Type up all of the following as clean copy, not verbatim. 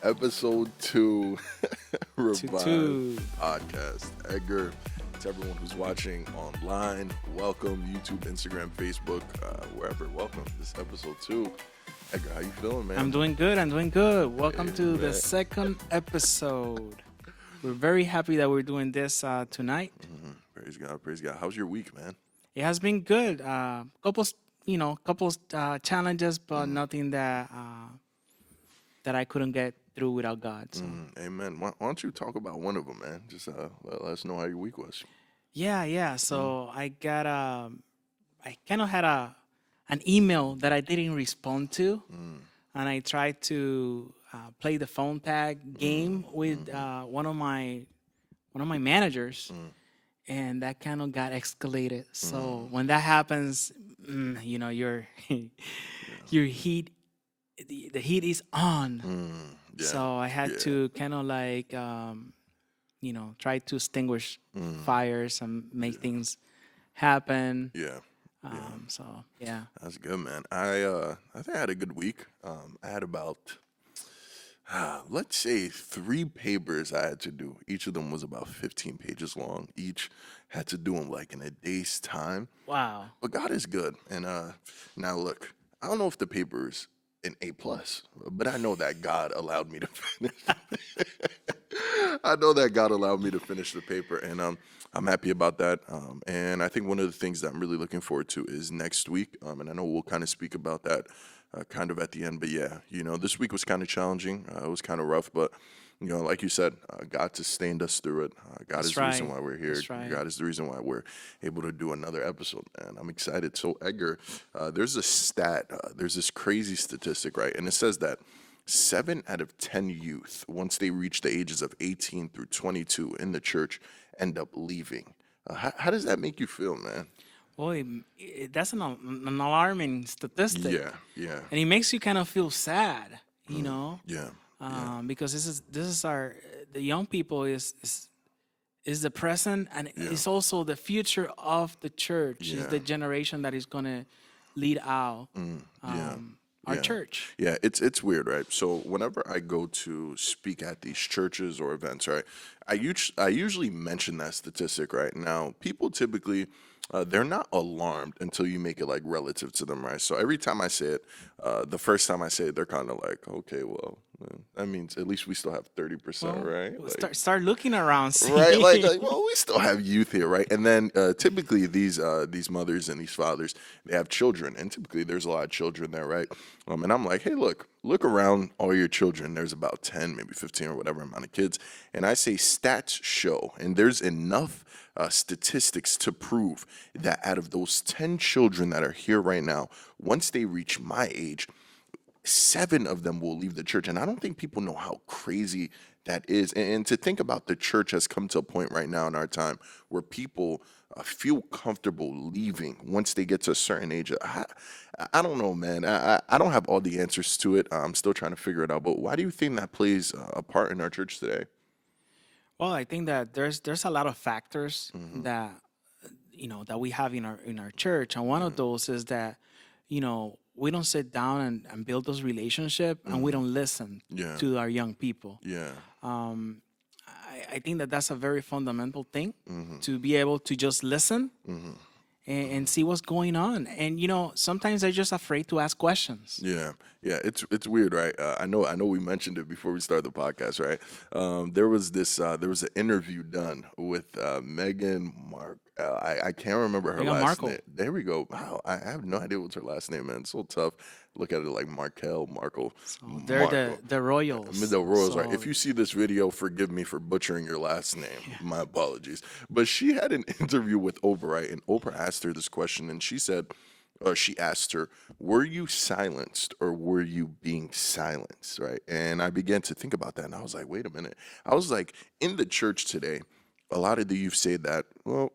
Episode 2 Revive Two. Podcast. Edgar, to everyone who's watching online, welcome. YouTube, Instagram, Facebook, wherever, welcome. This episode 2. Edgar, how you feeling, man? I'm doing good. Welcome Hey, to the man. second episode. We're very happy that we're doing this tonight. Praise God, praise God. How's your week, man? It has been good. Couple challenges, but nothing that I couldn't get through without God. So Amen. Why don't you talk about one of them, man? Just let us know how your week was. yeah. So I kind of had an email that I didn't respond to, and I tried to play the phone tag game with one of my managers, and that kind of got escalated. So when that happens, your your heat, the heat is on. Yeah. So I had yeah. to kind of like try to extinguish fires and make things happen. Yeah. So yeah. That's good, man. I think I had a good week. I had about let's say 3 papers I had to do. Each of them was about 15 pages long. Each had to do them like in a day's time. Wow. But God is good. And now look, I don't know if the paper's an A plus, but I know that God allowed me to finish. I know that God allowed me to finish the paper, and I'm happy about that. And I think one of the things that I'm really looking forward to is next week. And I know we'll kind of speak about that kind of at the end. But yeah, this week was kind of challenging. It was kind of rough, but like you said, God sustained us through it. God That's is the reason right. why we're here. That's right. God is the reason why we're able to do another episode, and I'm excited. So Edgar, there's a stat, there's this crazy statistic, right? And it says that 7 out of 10 youth, once they reach the ages of 18 through 22 in the church, end up leaving. How does that make you feel, man? Boy, that's an alarming statistic, Yeah, and it makes you kind of feel sad, you know, yeah, because this is the young people is the present, and it's also the future of the church. Is Yeah. the generation that is gonna lead out yeah. our Yeah. church. Yeah, it's weird, right? So whenever I go to speak at these churches or events, right, I usually mention that statistic, right? Now, people typically they're not alarmed until you make it like relative to them, right? So every time I say it, the first time I say it, they're kind of like, okay, well, that means at least we still have 30%, right? Like, Start looking around, see. right? Like, well, we still have youth here, right? And then typically these mothers and these fathers, they have children, and typically there's a lot of children there, right? And I'm like, hey, look around all your children. There's about 10, maybe 15 or whatever amount of kids, and I say stats show, and there's enough statistics to prove that out of those 10 children that are here right now, once they reach my age, 7 of them will leave the church. And I don't think people know how crazy that is. And to think about the church has come to a point right now in our time where people feel comfortable leaving once they get to a certain age. I don't know, man. I don't have all the answers to it. I'm still trying to figure it out. But why do you think that plays a part in our church today? Well, I think that there's a lot of factors that that we have in our church, and one of those is that we don't sit down and build those relationships, and we don't listen Yeah. to our young people. Yeah. I think that that's a very fundamental thing, to be able to just listen and see what's going on. And sometimes they're just afraid to ask questions. Yeah, yeah, it's weird, right? I know we mentioned it before we started the podcast, right? There was an interview done with Megan Mark. I can't remember her Meghan last Markle. name. There we go. Wow, I have no idea what's her last name, man. It's so tough. Look at it like Markle. They're Markle. the royals. The Royals, right? So, If you see this video, forgive me for butchering your last name. My apologies. But she had an interview with Oprah, right? And Oprah asked her this question, and she said, she asked her, "Were you silenced or were you being silenced?" Right? And I began to think about that, and I was like, "Wait a minute." I was like, in the church today, a lot of the youth say that, well,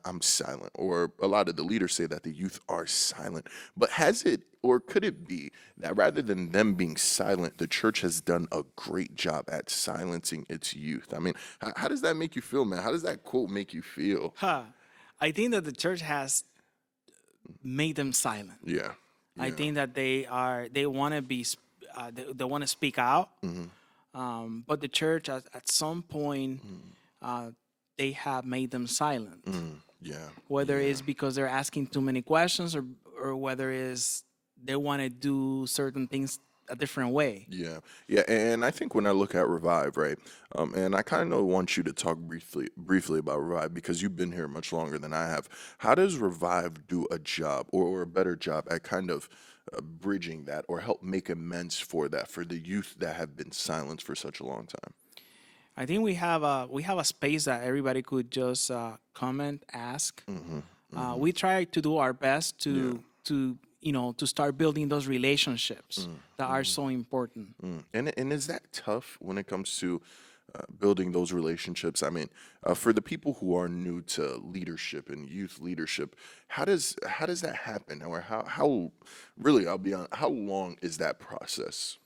I'm silent, or a lot of the leaders say that the youth are silent. But has it, or could it be that rather than them being silent, the church has done a great job at silencing its youth? I mean, how does that make you feel, man? How does that quote make you feel? I think that the church has made them silent. Yeah. I Yeah. think that they want to be they want to speak out. But the church at some point they have made them silent. Yeah. Whether it's because they're asking too many questions, or whether it's they want to do certain things a different way. Yeah, yeah, and I think when I look at Revive, right, and I kind of want you to talk briefly about Revive because you've been here much longer than I have. How does Revive do a job or a better job at kind of bridging that or help make amends for that for the youth that have been silenced for such a long time? I think we have a space that everybody could just comment, ask. We try to do our best to to start building those relationships that are so important. And is that tough when it comes to building those relationships? I mean, for the people who are new to leadership and youth leadership, how does that happen, or how really, I'll be honest, how long is that process?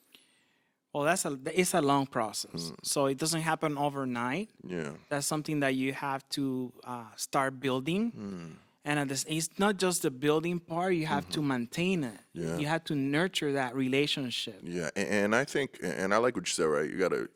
Well, it's a long process, so it doesn't happen overnight. Yeah. That's something that you have to start building. And it's not just the building part, you have to maintain it. Yeah. You have to nurture that relationship. Yeah, and I think, and I like what you said, right? You gotta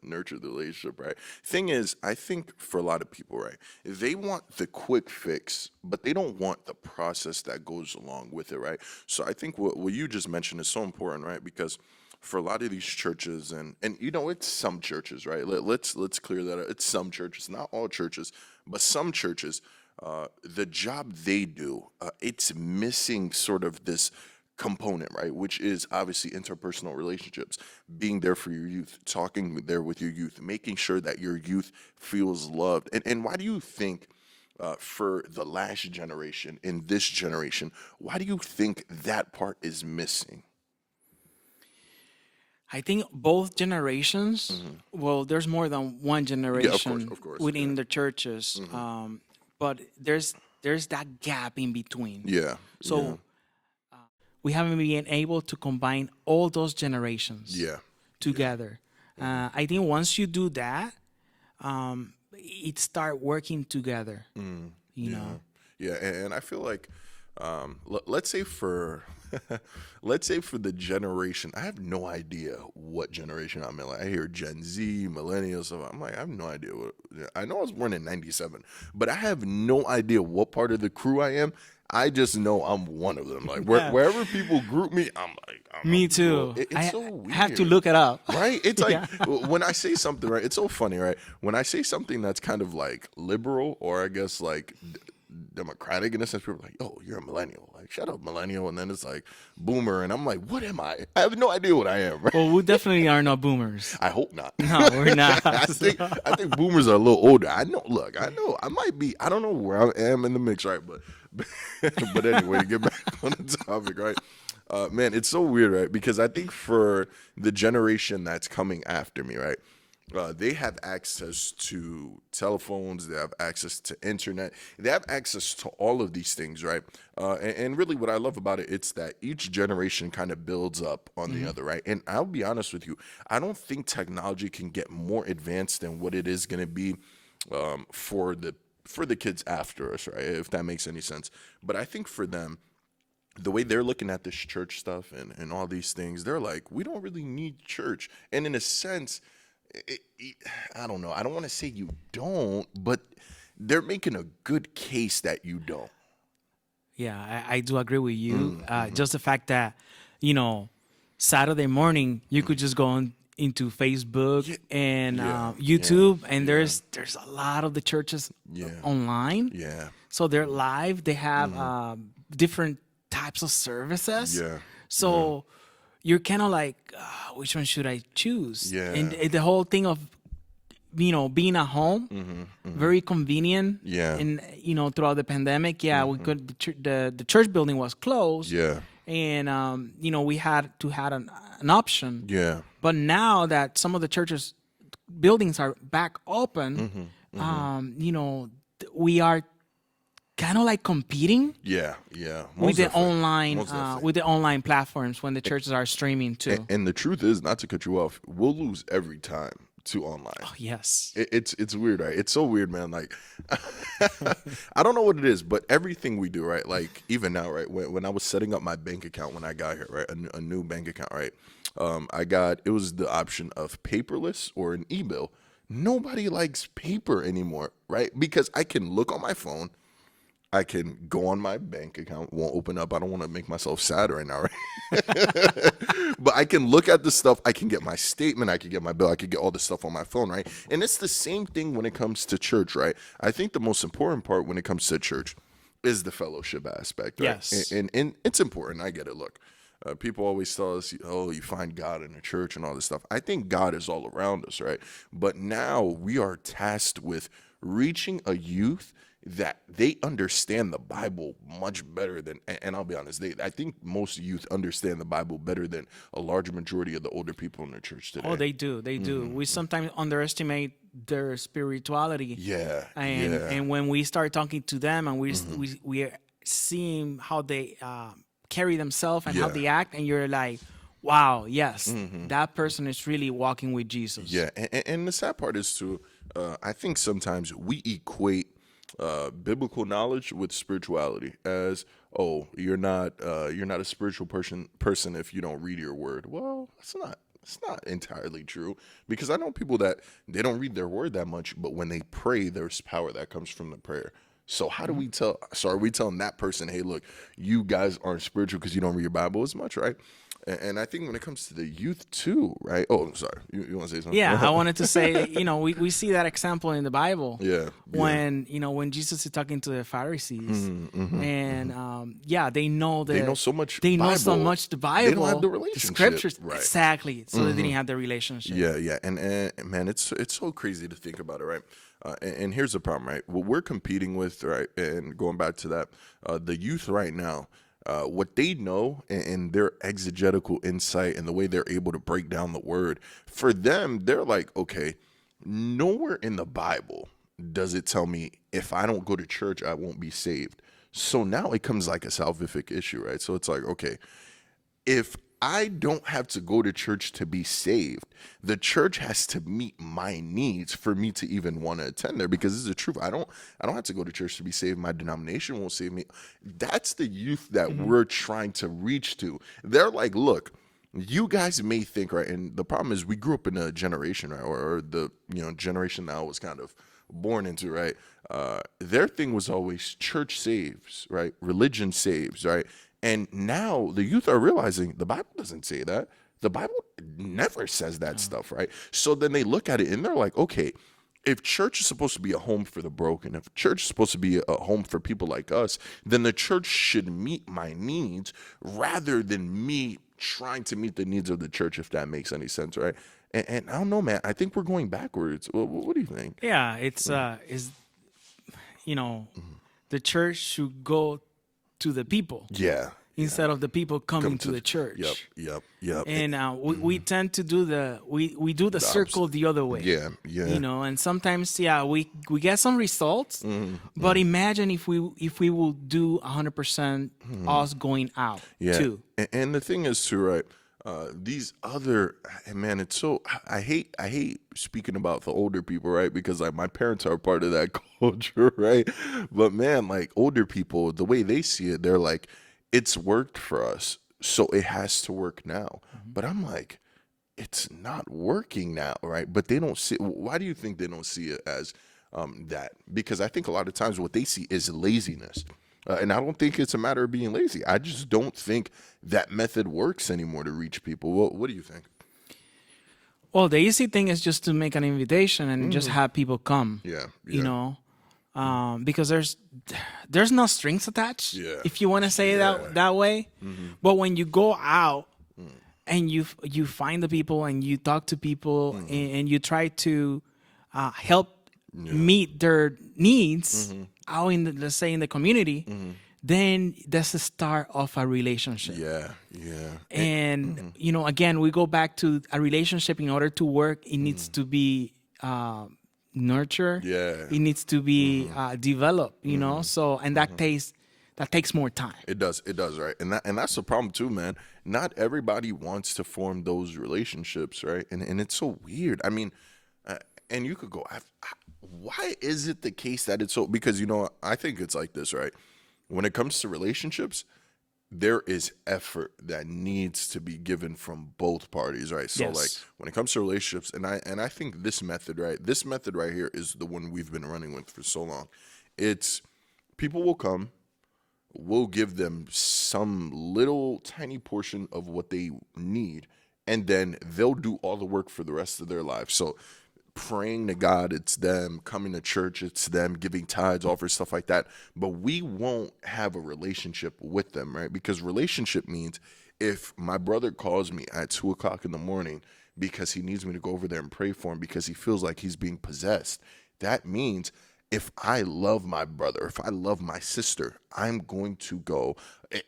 nurture the relationship, right? Thing is, I think for a lot of people, right, they want the quick fix, but they don't want the process that goes along with it, right? So I think what you just mentioned is so important, right? Because for a lot of these churches, and it's some churches, right? Let's clear that up. It's some churches, not all churches, but some churches. The job they do, it's missing sort of this component, right? Which is obviously interpersonal relationships, being there for your youth, talking there with your youth, making sure that your youth feels loved. And why do you think, for the last generation, in this generation, why do you think that part is missing? I think both generations, well, there's more than one generation of course, within the churches. But there's that gap in between. Yeah. So we haven't been able to combine all those generations together. I think once you do that, it start working together. You know. Yeah, and I feel like, let's say for let's say for the generation, I have no idea what generation I'm in. Like, I hear Gen Z, millennials, so I'm like, I have no idea what. I know I was born in '97, but I have no idea what part of the crew I am. I just know I'm one of them. Like wherever people group me, I'm like, me too. It's so weird. I have to look it up. Right? It's like when I say something, right? It's so funny, right? When I say something that's kind of like liberal, or I guess like democratic in a sense, people are like, "Oh, you're a millennial." Like, shut up, millennial. And then it's like boomer, and I'm like, what am I? I have no idea what I am. Right? Well, we definitely are not boomers. I hope not. No, we're not. I think boomers are a little older. I know. Look, I know. I might be. I don't know where I am in the mix, right? But anyway, to get back on the topic, right? Man, it's so weird, right? Because I think for the generation that's coming after me, right? They have access to telephones, they have access to internet, they have access to all of these things, right? And really what I love about it, it's that each generation kind of builds up on the other, right? And I'll be honest with you, I don't think technology can get more advanced than what it is going to be for the kids after us, right? If that makes any sense. But I think for them, the way they're looking at this church stuff and all these things, they're like, we don't really need church. And in a sense, I don't know. I don't want to say you don't, but they're making a good case that you don't. Yeah, I do agree with you. Just the fact that, Saturday morning, you could just go into Facebook and YouTube, and there's a lot of the churches online. Yeah. So they're live. They have different types of services. Yeah. So you're kind of like, which one should I choose? Yeah. And the whole thing of, being at home, very convenient. Yeah. And, throughout the pandemic, we could, the church building was closed. Yeah. And, we had to have an option. Yeah. But now that some of the churches buildings are back open, we are kind of like competing with the online platforms when the churches are streaming too. And the truth is, not to cut you off, we'll lose every time to online. Oh, yes. It's weird, right? It's so weird, man. Like, I don't know what it is, but everything we do, right? Like, even now, right? When I was setting up my bank account when I got here, right? A new bank account, right? It was the option of paperless or an e-bill. Nobody likes paper anymore, right? Because I can look on my phone. I can go on my bank account, won't open up. I don't want to make myself sad right now, right? But I can look at the stuff. I can get my statement. I can get my bill. I can get all the stuff on my phone, right? And it's the same thing when it comes to church, right? I think the most important part when it comes to church is the fellowship aspect, right? Yes. And it's important. I get it. Look, people always tell us, oh, you find God in the church and all this stuff. I think God is all around us, right? But now we are tasked with reaching a youth that they understand the Bible much better than, and I'll be honest, I think most youth understand the Bible better than a large majority of the older people in the church today. Oh, they do. They do. We sometimes underestimate their spirituality. Yeah, And when we start talking to them and we are seeing how they carry themselves and how Yeah. they act, and you're like, wow, yes, that person is really walking with Jesus. Yeah, and the sad part is too, I think sometimes we equate biblical knowledge with spirituality as, oh, you're not a spiritual person if you don't read your word. Well, it's not entirely true, because I know people that they don't read their word that much, but when they pray, there's power that comes from the prayer. So how do we tell? So are we telling that person, hey, look, you guys aren't spiritual because you don't read your Bible as much, right? And I think when it comes to the youth too, right? Oh, I'm sorry. You want to say something? Yeah, I wanted to say, we see that example in the Bible. Yeah. When Jesus is talking to the Pharisees, and they know They know so much. They know so Bible. much the Bible. They don't have the the relationship. scriptures, Right. exactly. So they didn't have the relationship. Yeah. And man, it's so crazy to think about it, right? And here's the problem, right? What we're competing with, right? And going back to that, the youth right now, what they know and their exegetical insight and the way they're able to break down the word, for them, they're like, okay, nowhere in the Bible does it tell me if I don't go to church, I won't be saved. So now it comes like a salvific issue, right? So it's like, okay, if I don't have to go to church to be saved, the church has to meet my needs for me to even want to attend there, because this is the truth. I don't have to go to church to be saved. My denomination won't save me. That's the youth that we're trying to reach to. They're like, look, you guys may think, right, and the problem is we grew up in a generation, right, or the generation that I was kind of born into, right? Their thing was always church saves, right? Religion saves, right? And now the youth are realizing the Bible doesn't say that. The Bible never says that stuff, right? So then they look at it and they're like, okay, if church is supposed to be a home for the broken, if church is supposed to be a home for people like us, then the church should meet my needs rather than me trying to meet the needs of the church, if that makes any sense, right? And I don't know, man. I think we're going backwards. What do you think? Yeah, it's the church should go to the people Yeah. instead of the people coming to the church. Yep. And we tend to do we do the circle the other way. Yeah. And sometimes we get some results, but imagine if we will do 100% us going out too. And the thing is too, right? These other, man, it's so, I hate speaking about the older people, right? Because like my parents are part of that culture, right? But man, like older people, the way they see it, they're like, it's worked for us, so it has to work now. But I'm like, it's not working now, right? But they don't see, why do you think they don't see it as that? Because I think a lot of times what they see is laziness. And I don't think it's a matter of being lazy. I just don't think that method works anymore to reach people. What do you think? Well, the easy thing is just to make an invitation and just have people come. Yeah. Because there's no strings attached. Yeah. If you want to say it that way. But when you go out and you find the people and you talk to people and you try to help meet their needs out in let's say in the community, then that's the start of a relationship. Yeah. And again, we go back to a relationship. In order to work, it needs to be nurtured. Yeah. It needs to be developed. So and that takes more time. It does, right? And that's the problem too, man. Not everybody wants to form those relationships, right? And it's so weird. I mean, and you could go, why is it the case that it's so? Because I think it's like this, right? When it comes to relationships, there is effort that needs to be given from both parties, right? So like Yes. when it comes to relationships, and I think this method, right? This method right here is the one we've been running with for so long. It's people will come, we'll give them some little tiny portion of what they need, and then they'll do all the work for the rest of their life. So praying to God, it's them. Coming to church, it's them. Giving tithes, offers, stuff like that. But we won't have a relationship with them, right? Because relationship means if my brother calls me at 2 o'clock in the morning because he needs me to go over there and pray for him because he feels like he's being possessed, that means if I love my brother, if I love my sister, I'm going to go.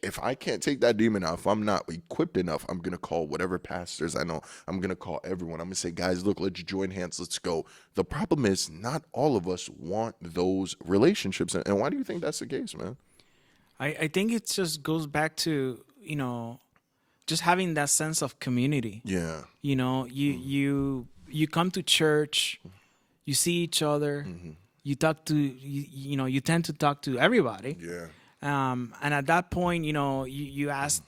If I can't take that demon out, if I'm not equipped enough, I'm going to call whatever pastors I know. I'm going to call everyone. I'm going to say, guys, look, let's join hands. Let's go. The problem is not all of us want those relationships. And why do you think that's the case, man? I think it just goes back to, just having that sense of community. Yeah. You come to church, you see each other, you talk to you tend to talk to everybody. Yeah. And at that point, you ask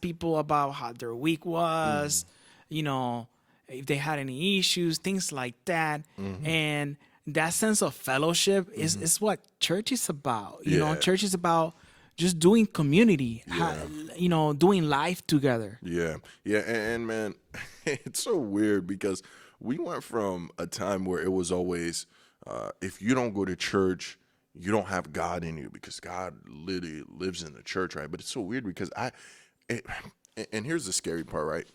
people about how their week was, if they had any issues, things like that. And that sense of fellowship is what church is about. Yeah. Church is about just doing community, doing life together. Yeah. Yeah. And man, it's so weird because we went from a time where it was always, if you don't go to church, you don't have God in you because God literally lives in the church, right? But it's so weird because and here's the scary part, right?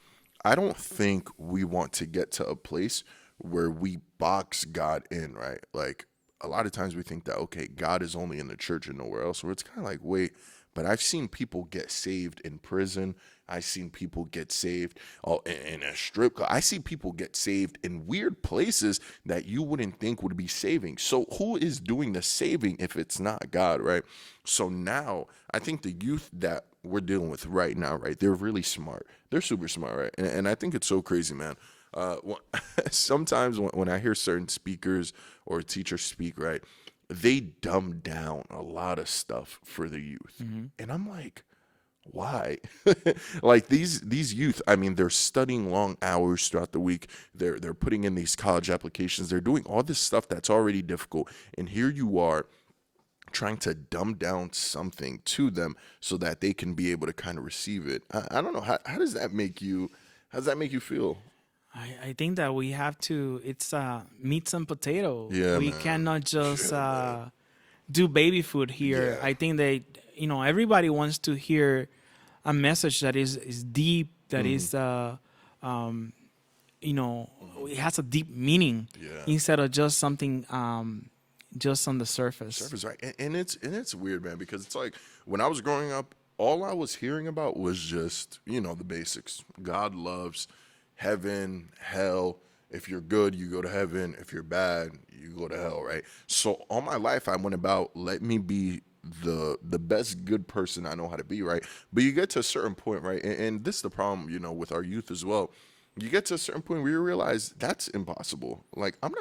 I don't think we want to get to a place where we box God in, right? Like a lot of times we think that, okay, God is only in the church and nowhere else. Where it's kind of like, wait, but I've seen people get saved in prison. I've seen people get saved in a strip club. I see people get saved in weird places that you wouldn't think would be saving. So who is doing the saving if it's not God, right? So now I think the youth that we're dealing with right now, right, they're really smart. They're super smart, right? And I think it's so crazy, man. Sometimes when I hear certain speakers or teachers speak, right, they dumb down a lot of stuff for the youth. And I'm like, why? Like these youth, I mean, they're studying long hours throughout the week. They're putting in these college applications. They're doing all this stuff that's already difficult. And here you are trying to dumb down something to them so that they can be able to kind of receive it. I don't know. How does that make you feel? I think that we have to, it's meat and potato. Yeah, we man. cannot just Yeah, do baby food here. Yeah. I think that, everybody wants to hear a message that is deep, that is, it has a deep meaning Yeah. instead of just something just on the surface. Surface, right? And it's weird, man, because it's like when I was growing up, all I was hearing about was just, the basics. God loves, heaven, hell. If you're good, you go to heaven. If you're bad, you go to hell, right? So all my life I went about, let me be the best good person I know how to be, right? But you get to a certain point, right? And this is the problem, with our youth as well. You get to a certain point where you realize that's impossible. Like I'm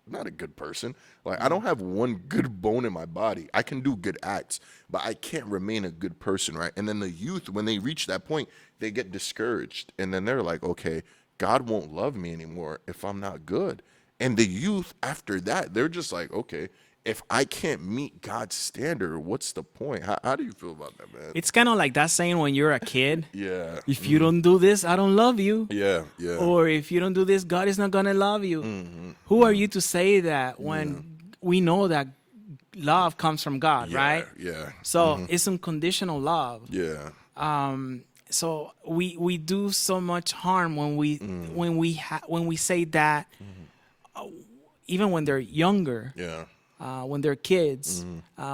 not a good person. Like I don't have one good bone in my body. I can do good acts, but I can't remain a good person, right? And then the youth, when they reach that point, they get discouraged. And then they're like, okay, God won't love me anymore if I'm not good. And the youth after that, they're just like, okay, if I can't meet God's standard, what's the point? How do you feel about that, man? It's kind of like that saying when you're a kid, Yeah. if you don't do this, I don't love you. Yeah. Yeah. Or if you don't do this, God is not going to love you. Who are you to say that when we know that love comes from God, right? Yeah. So it's unconditional love. Yeah. So we do so much harm when we say that, even when they're younger. Yeah. When they're kids,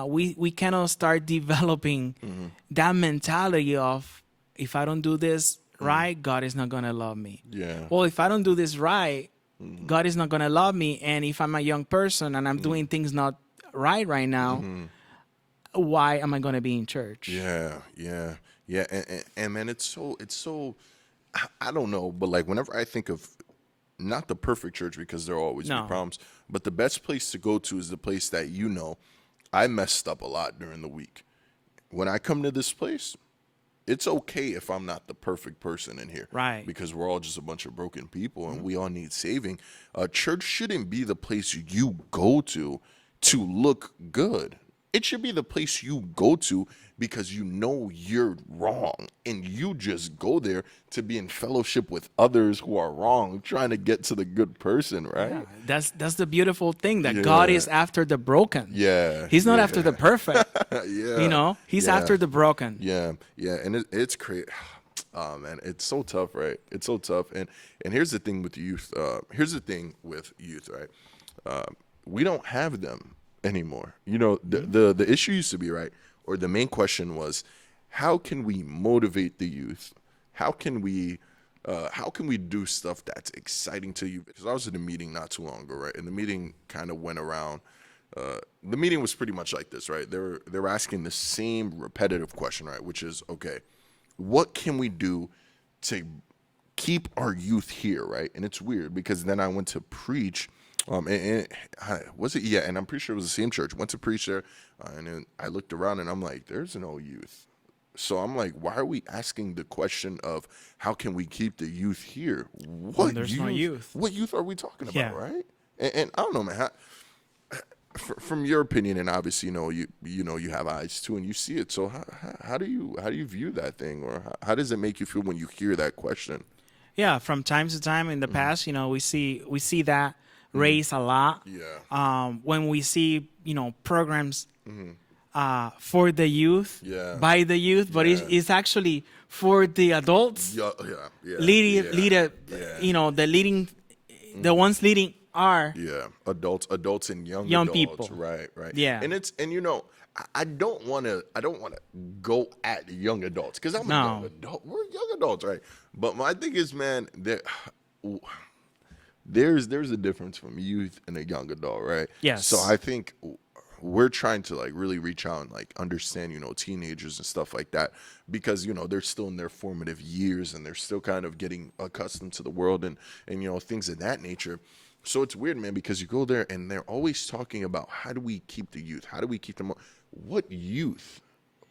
we cannot start developing that mentality of, if I don't do this right, God is not going to love me. Yeah. Well, if I don't do this right, God is not going to love me. And if I'm a young person and I'm doing things not right now, why am I going to be in church? Yeah. And man, it's so I don't know, but like whenever I think of not the perfect church because there'll always be No. problems, but the best place to go to is the place that I messed up a lot during the week. When I come to this place, it's okay if I'm not the perfect person in here. Right. Because we're all just a bunch of broken people and we all need saving. Church shouldn't be the place you go to look good. It should be the place you go to because you know you're wrong and you just go there to be in fellowship with others who are wrong, trying to get to the good person, right? Yeah, that's the beautiful thing, that God is after the broken. Yeah. He's not after the perfect. Yeah. He's Yeah. after the broken. Yeah, and it's crazy. Oh man, it's so tough, right? It's so tough. And here's the thing with youth. Right? We don't have them anymore. The issue used to be, right, or the main question was, how can we motivate the youth? How can we do stuff that's exciting to you? Because I was in a meeting not too long ago, right? And the meeting kind of went around. The meeting was pretty much like this, right? They were asking the same repetitive question, right? Which is, okay, what can we do to keep our youth here, right? And it's weird because then I went to preach, and was it? Yeah, and I'm pretty sure it was the same church. Went to preach there, and then I looked around and I'm like, there's no youth. So I'm like, why are we asking the question of how can we keep the youth here? What there's no youth. What youth are we talking about, Yeah. right? And I don't know, man. From your opinion, and obviously, you have eyes too, and you see it. So how do you view that thing, or how does it make you feel when you hear that question? Yeah, from time to time in the past, we see that raised a lot. Yeah. When we see programs for the youth, Yeah. by the youth, but it's actually for the adults. Yeah. The ones leading are adults and young adults, people. right. Yeah. I don't want to go at young adults because I'm a young adult. We're young adults, right? But my thing is, man, there's a difference from youth and a young adult, right? Yes. So I think we're trying to really reach out and understand, teenagers and stuff like that, because, they're still in their formative years and they're still kind of getting accustomed to the world and things of that nature. So it's weird, man, because you go there and they're always talking about how do we keep the youth? How do we keep them? What youth?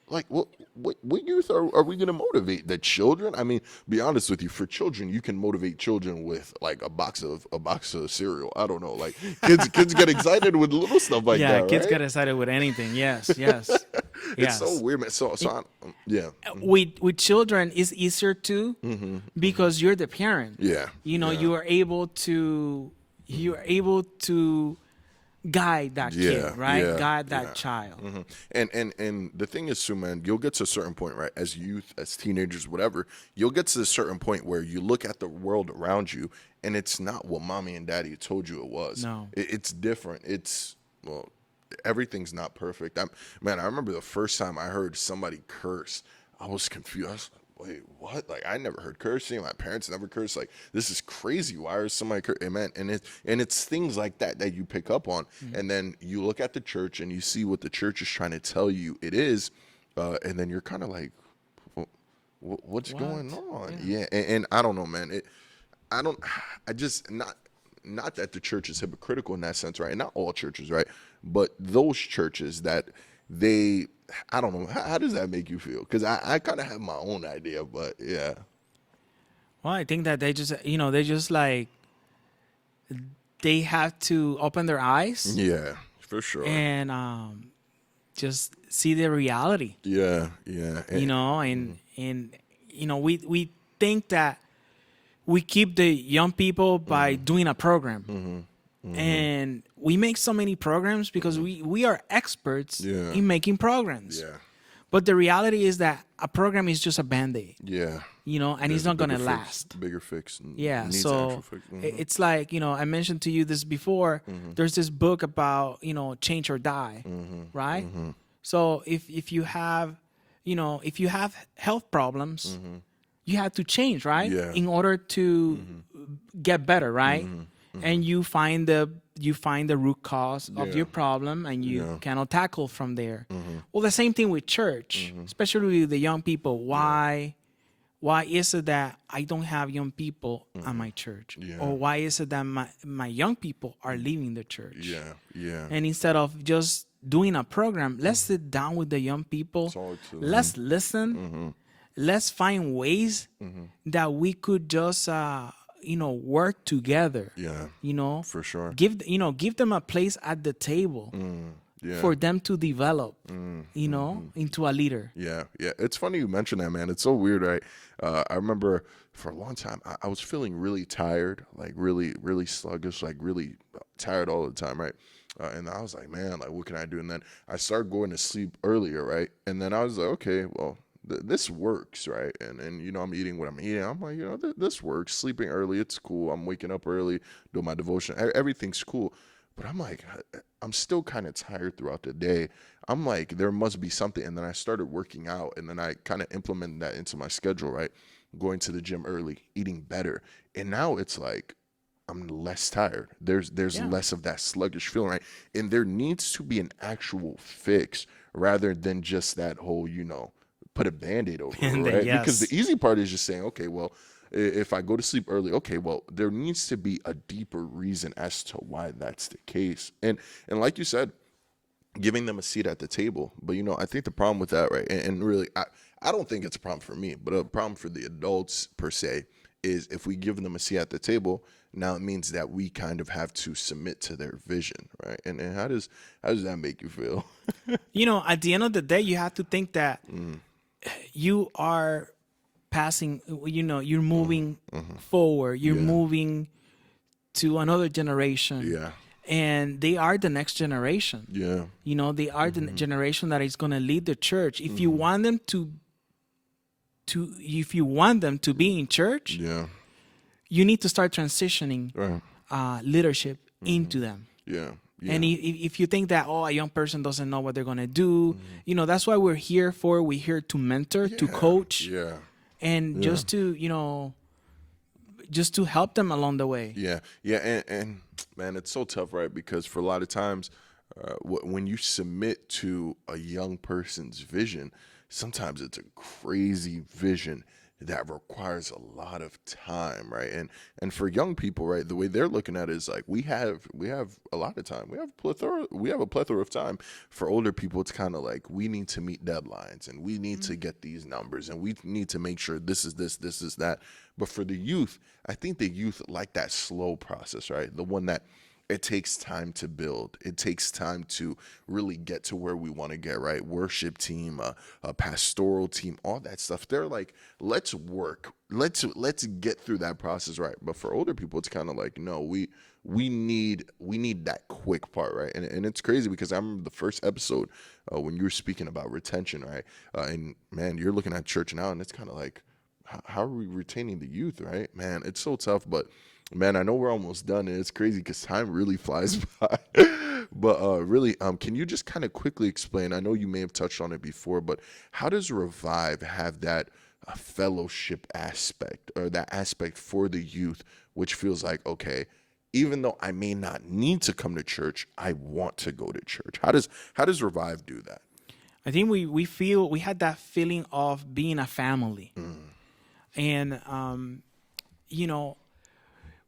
What youth are we going to motivate? The children? I mean, be honest with you. For children, you can motivate children with a box of cereal. I don't know. Kids get excited with little stuff like that. Yeah, kids right? get excited with anything. Yes. It's so weird, man. Yeah. With children, it's easier too, because you're the parent. Yeah. You are able to guide that kid, right? Guide that child. And the thing is too, man, you'll get to a certain point, right? As youth, as teenagers, whatever, you'll get to a certain point where you look at the world around you and it's not what mommy and daddy told you it was. No. It's different. Everything's not perfect. I remember the first time I heard somebody curse, I was confused. I was like, wait, what? I never heard cursing. My parents never cursed. This is crazy. Why is somebody cursing? Man, and it's things like that you pick up on. And then you look at the church and you see what the church is trying to tell you it is, and then you're kind of like, what's going on? Yeah. And I don't know, man. Not that the church is hypocritical in that sense, right? Not all churches, right? But those churches that I don't know. How does that make you feel? Because I kind of have my own idea, but yeah. Well, I think that they have to open their eyes. Yeah, for sure. And just see the reality. Yeah. And we think that we keep the young people by doing a program. And we make so many programs because we are experts in making programs. Yeah. But the reality is that a program is just a Band-Aid. Yeah. And it's not going to last. Bigger fix. Yeah. So it's like, I mentioned to you this before. There's this book about, change or die, right? So if you have, health problems, you have to change, right? Yeah. In order to get better, right? And you find the root cause of your problem, and you cannot tackle from there. Well, the same thing with church, especially with the young people. Why why is it that I don't have young people at my church? Yeah. Or why is it that my young people are leaving the church? Yeah. Yeah. And instead of just doing a program, let's sit down with the young people. Talk to them. Let's listen. Let's find ways that we could just, work together. Yeah. For sure. Give them a place at the table Yeah. for them to develop, into a leader. Yeah, yeah. It's funny you mention that, man. It's so weird, right? I remember for a long time, I was feeling really tired, like really, really sluggish, like really tired all the time, right? And I was like, man, like, what can I do? And then I started going to sleep earlier, right? And then I was like, okay, well, this works, right? And I'm eating what I'm eating. I'm like, this works. Sleeping early, it's cool. I'm waking up early, doing my devotion. Everything's cool. But I'm like, I'm still kind of tired throughout the day. I'm like, there must be something. And then I started working out, and then I kind of implemented that into my schedule, right? Going to the gym early, eating better. And now it's like, I'm less tired. There's less of that sluggish feeling, right? And there needs to be an actual fix rather than just that whole, put a Band-Aid over it, right? Yes. Because the easy part is just saying, okay, well, if I go to sleep early, okay, well, there needs to be a deeper reason as to why that's the case. And like you said, giving them a seat at the table. But, I think the problem with that, right, and really, I don't think it's a problem for me, but a problem for the adults per se is if we give them a seat at the table, now it means that we kind of have to submit to their vision, right? And how does that make you feel? At the end of the day, you have to think that you are passing, you're moving forward, you're moving to another generation. Yeah. And they are the next generation. Yeah. They are the generation that is going to lead the church. If you want them to be in church, Yeah. you need to start transitioning leadership into them. Yeah. Yeah. And if you think that, a young person doesn't know what they're going to do, that's why we're here for. We're here to mentor, to coach, and just to, just to help them along the way. Yeah. Yeah. And man, it's so tough, right? Because for a lot of times, when you submit to a young person's vision, sometimes it's a crazy vision that requires a lot of time, right? And for young people, right, the way they're looking at it is like we have a lot of time. We have a plethora of time. For older people, it's kind of like we need to meet deadlines and we need to get these numbers and we need to make sure this is that. But for the youth, I think the youth like that slow process, right? The one that it takes time to build. It takes time to really get to where we want to get, right? Worship team, a pastoral team, all that stuff. They're like, let's work. Let's get through that process, right? But for older people, it's kind of like, no, we need that quick part, right? And it's crazy because I remember the first episode when you were speaking about retention, right? And man, you're looking at church now, and it's kind of like, how are we retaining the youth, right? Man, it's so tough, but man, I know we're almost done, and it's crazy because time really flies by. But really, can you just kind of quickly explain? I know you may have touched on it before, but how does Revive have that fellowship aspect or that aspect for the youth, which feels like, okay, even though I may not need to come to church, I want to go to church. How does Revive do that? I think we had that feeling of being a family, and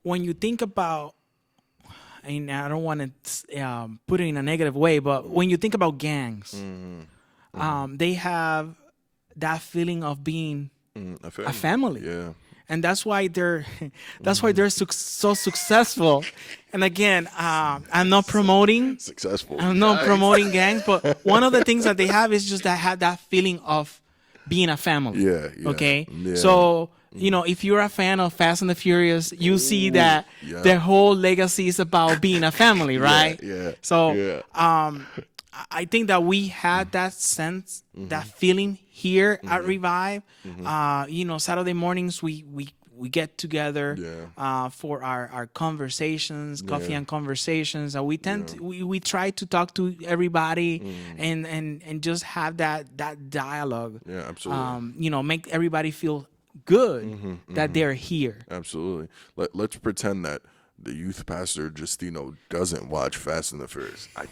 when you think about, and I don't want to put it in a negative way, but when you think about gangs, they have that feeling of being a family. Yeah. And that's why they're so successful. And again, I'm not promoting gangs, but one of the things that they have is just that have that feeling of being a family. Yeah. Okay. Yeah. So, if you're a fan of Fast and the Furious, you see that their whole legacy is about being a family, right? Yeah. So, I think that we had that sense, that feeling here at Revive. Saturday mornings we get together for our conversations, coffee and conversations. And we try to talk to everybody and just have that dialogue. Yeah, absolutely. Make everybody feel good that they're here. Absolutely. Let's pretend that the youth pastor Justino doesn't watch Fast and the Furious. I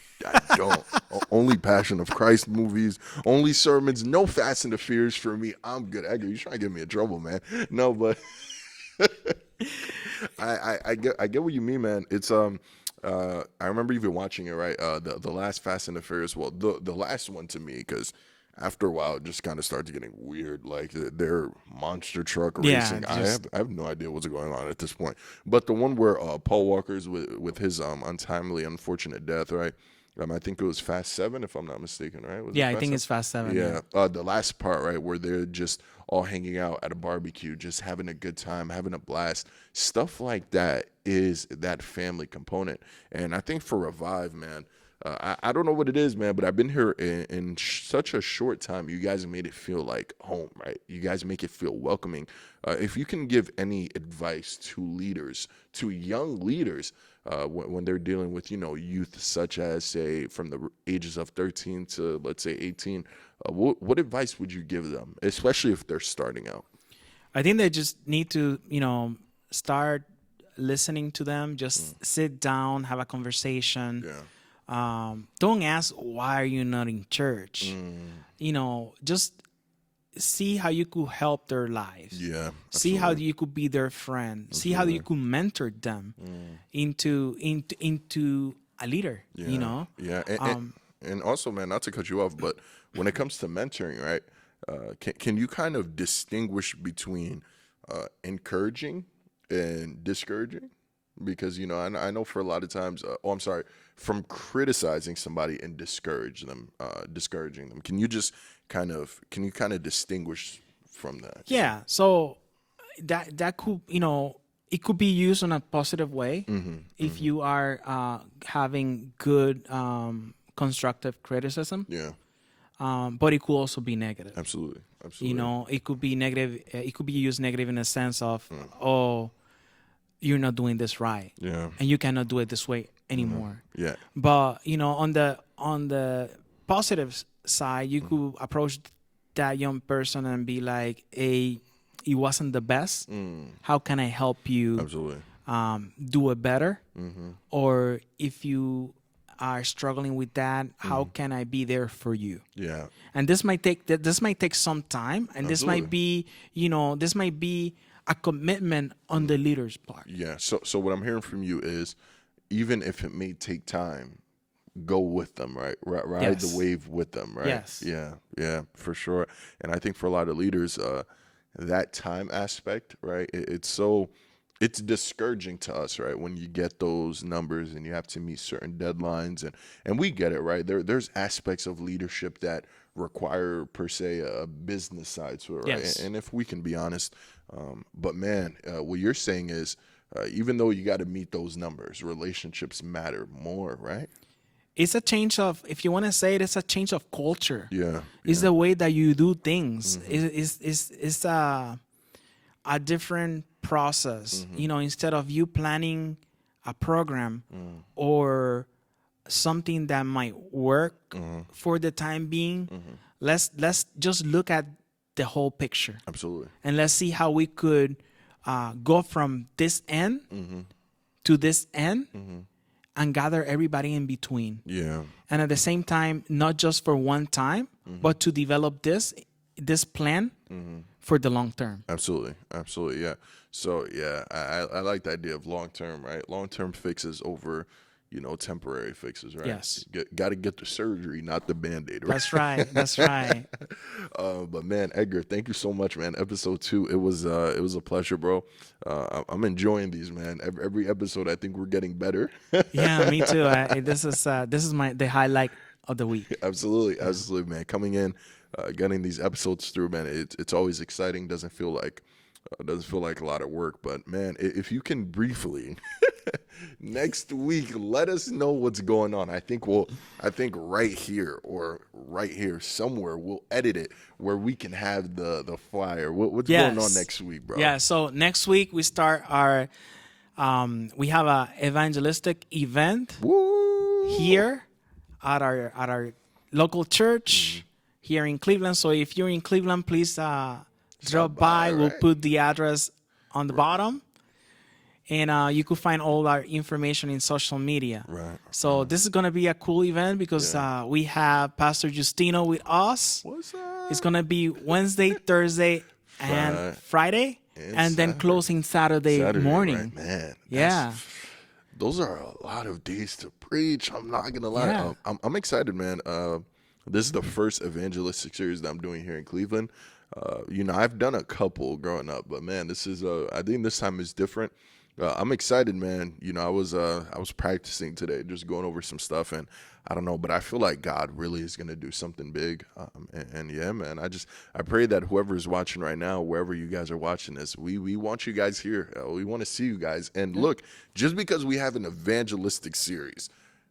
don't. Only Passion of Christ movies, only sermons, no Fast and the Furious for me. I'm good. Edgar, you trying to get me in trouble, man? No, but I get what you mean, man. It's I remember even watching it, right? The last Fast and the Furious, well, the last one to me, because after a while it just kind of started getting weird, like their monster truck Yeah, racing. just I have no idea what's going on at this point. But the one where Paul Walker's with his untimely, unfortunate death, right? I think it was Fast 7, if I'm not mistaken, right? Was it yeah, I Fast think 7? it's Fast 7. Yeah, the last part, right, where they're just all hanging out at a barbecue, just having a good time, having a blast. Stuff like that is that family component. And I think for Revive, man, I don't know what it is, man, but I've been here in such a short time. You guys made it feel like home, right? You guys make it feel welcoming. If you can give any advice to leaders, to young leaders, when they're dealing with, youth such as, say, from the ages of 13 to, let's say, 18, what advice would you give them, especially if they're starting out? I think they just need to, start listening to them. Just sit down, have a conversation. Yeah. Don't ask why are you not in church. Just see how you could help their lives. Yeah. See how absolutely. you could be their friend. See how you could mentor them into a leader. Yeah. And also, man, not to cut you off, but when it comes to mentoring, right? Can you kind of distinguish between encouraging and discouraging? Because I know for a lot of times, I'm sorry, from criticizing somebody and discouraging them. Can you kind of distinguish from that? Yeah. So that could it could be used in a positive way if you are having good constructive criticism. Yeah, But it could also be negative. absolutely, absolutely. It could be negative. It could be used negative in a sense of, oh, you're not doing this right, Yeah, and you cannot do it this way anymore. yeah, But on the positive side, you could approach that young person and be like, "Hey, it wasn't the best. How can I help you absolutely. do it better? Or if you are struggling with that, how can I be there for you?" Yeah, And this might take some time, and this might Absolutely. be this might be a commitment on the leader's part. yeah. So what I'm hearing from you is, even if it may take time, go with them, right? Ride the Yes. wave with them, right? Yes. Yeah, for sure. And I think for a lot of leaders, that time aspect, right? It's discouraging to us, right? When you get those numbers and you have to meet certain deadlines, and we get it, right? There's aspects of leadership that require per se a business side to it, right? Yes. And if we can be honest, but man, what you're saying is, even though you got to meet those numbers, relationships matter more, right? It's a change of, if you want to say it, it's a change of culture. Yeah, It's the way that you do things. It's a different process. Instead of you planning a program or something that might work for the time being, let's just look at the whole picture absolutely. and let's see how we could go from this end to this end and gather everybody in between. Yeah, And at the same time, not just for one time, but to develop this plan for the long term. absolutely, absolutely. Yeah. So yeah, I like the idea of long term, right? Long term fixes over, temporary fixes, right? Yes. Got to get the surgery, not the band-aid, right? That's right. That's right. But man, Edgar, thank you so much, man. Episode 2, it was a pleasure, bro. I'm enjoying these, man. Every episode, I think we're getting better. Yeah, me too. This is the highlight of the week. Absolutely, man. Coming in, getting these episodes through, man. It's always exciting. Doesn't feel like a lot of work, but man, if you can briefly next week let us know what's going on. I think right here somewhere we'll edit it where we can have the flyer. What's going on Yes. next week, bro? Yeah. So next week we start our we have a evangelistic event Woo! here at our local church here in Cleveland. So if you're in Cleveland, please drop by. We'll right? put the address on the bottom. and you could find all our information in social media. Right. So this is gonna be a cool event because we have Pastor Justino with us. What's up? It's gonna be Wednesday, Thursday, and Friday, and then closing Saturday morning. Right, man. Yeah. Those are a lot of days to preach. I'm not gonna lie. Yeah. I'm excited, man. This is the first evangelistic series that I'm doing here in Cleveland. I've done a couple growing up, but man, this is I think this time is different. I'm excited, man. I was practicing today, just going over some stuff, and I don't know, but I feel like God really is gonna do something big. And yeah, man, I pray that whoever is watching right now, wherever you guys are watching this, we want you guys here. We want to see you guys. And look, just because we have an evangelistic series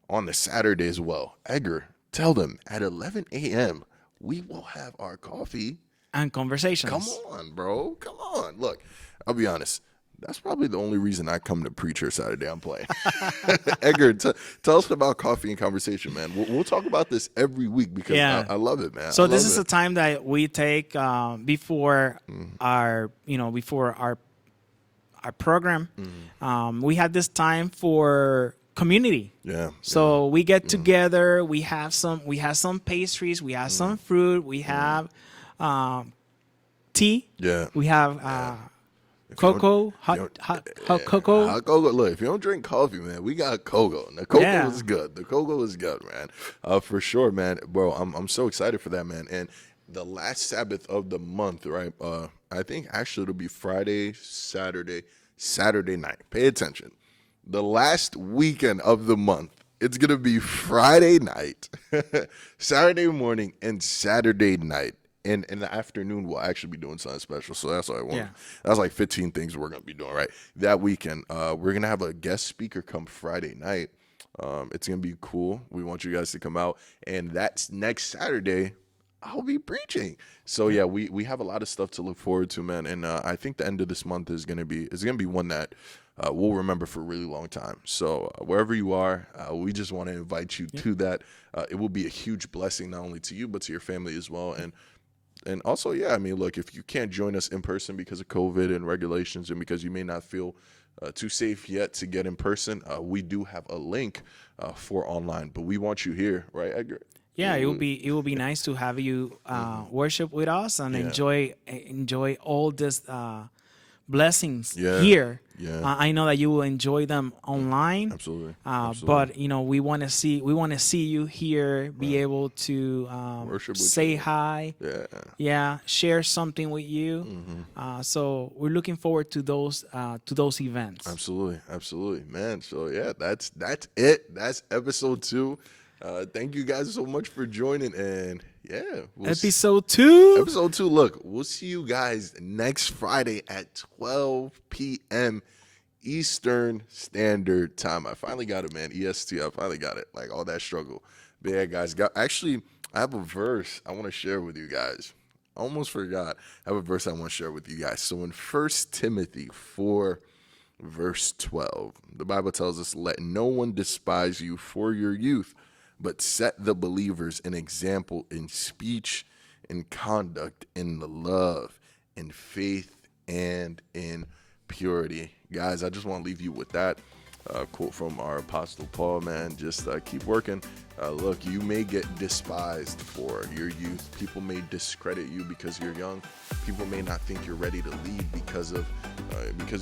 on the Saturday as well, Edgar, tell them at 11 a.m. we will have our coffee And conversations. Come on, bro. Come on. Look, I'll be honest. That's probably the only reason I come to Preacher Saturday. I'm playing. Edgar, tell us about coffee and conversation, man. We'll talk about this every week because I love it, man. So this is the time that we take before our program. We had this time for community. Yeah. So we get together. We have some pastries. We have some fruit. We have tea. Yeah. We have cocoa, hot cocoa. Hot cocoa. Look, if you don't drink coffee, man, we got cocoa. And the cocoa is good. The cocoa is good, man. For sure, man. Bro, I'm so excited for that, man. And the last Sabbath of the month, right? I think actually it'll be Friday, Saturday night. Pay attention. The last weekend of the month, it's going to be Friday night, Saturday morning, and Saturday night. And in the afternoon, we'll actually be doing something special. So that's what I want. Yeah. That's like 15 things we're going to be doing, right? That weekend, we're going to have a guest speaker come Friday night. It's going to be cool. We want you guys to come out. And that's next Saturday, I'll be preaching. So yeah, we have a lot of stuff to look forward to, man. And I think the end of this month is going to be one that we'll remember for a really long time. So wherever you are, we just want to invite you to that. It will be a huge blessing, not only to you, but to your family as well. And also, yeah, I mean, look, if you can't join us in person because of COVID and regulations and because you may not feel too safe yet to get in person, we do have a link for online. But we want you here, right, Edgar? Yeah, it will be nice to have you worship with us and enjoy all these blessings here. Yeah. I know that you will enjoy them online. Absolutely. But we want to see you here, be able to Worship with say you. hi. Yeah. Share something with you. So we're looking forward to those events. Absolutely, man. So yeah, that's it. That's episode 2. Thank you guys so much for joining, and yeah, Episode 2. Episode 2. Look, we'll see you guys next Friday at 12 p.m. Eastern Standard Time. I finally got it, man. EST. I finally got it. Like all that struggle. But yeah, guys. Actually, I have a verse I want to share with you guys. I almost forgot. I have a verse I want to share with you guys. So in 1 Timothy 4, verse 12, the Bible tells us, "Let no one despise you for your youth, but set the believers an example in speech, in conduct, in the love, in faith, and in purity." Guys, I just want to leave you with that quote from our Apostle Paul, man. Just keep working. Look, you may get despised for your youth. People may discredit you because you're young. People may not think you're ready to lead because of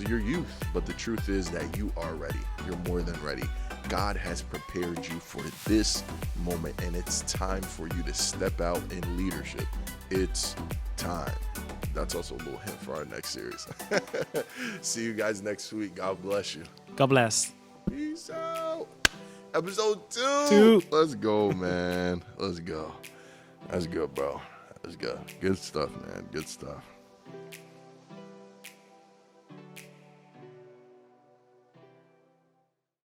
your youth. But the truth is that you are ready. You're more than ready. God has prepared you for this moment, and it's time for you to step out in leadership. It's time. That's also a little hint for our next series. See you guys next week. God bless you. God bless. Peace out. Episode 2. Let's go, man. Let's go. That's good, bro. That's good. Good stuff, man. Good stuff.